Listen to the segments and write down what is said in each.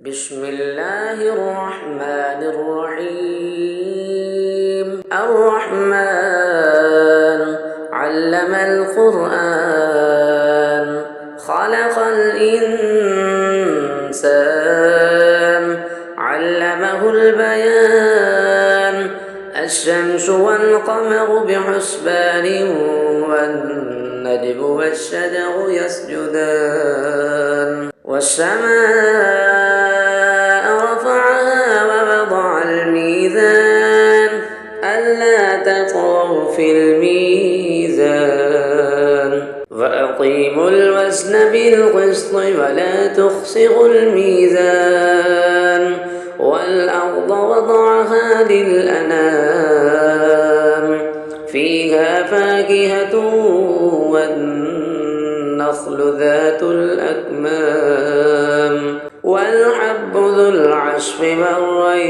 بسم الله الرحمن الرحيم الرحمن علم القرآن خلق الإنسان علمه البيان الشمس والقمر بحسبان والنجم والشجر يسجدان والسماء رفعها ووضع الميزان ألا تطغوا في الميزان وأقيموا الوزن بالقسط ولا تخسروا الميزان والأرض وضعها للأنام فيها فاكهة والنخل ذات الأكمام والحب ذو العصف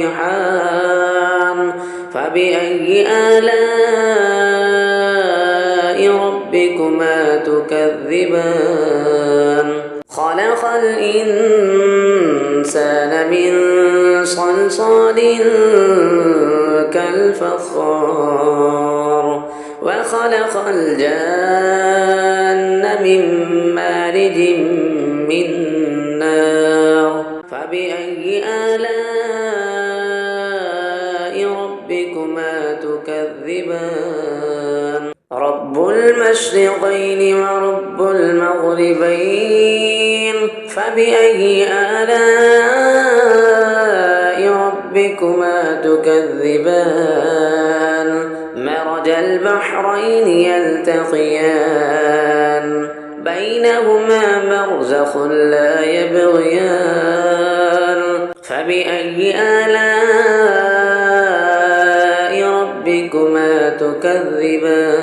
والريحان فبأي آلاء ربكما تكذبان خلق الإنسان من صلصال كالفخار وخلق الجان من مارج من نار فبأي آلاء ربكما تكذبان رب المشرقين ورب المغربين فبأي آلاء ربكما تكذبان مرج البحرين يلتقيان بينهما برزخ لا يبغيان فبأي آلاء ربكما تكذبان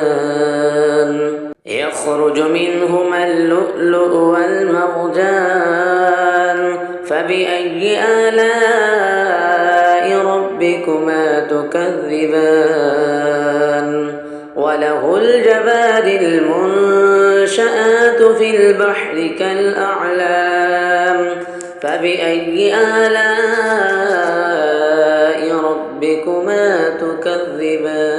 يخرج منهما اللؤلؤ والمرجان فبأي آلاء ربكما تكذبان وله الجوار المنشآت في البحر كالأعلام فبأي آلاء ربكما تكذبان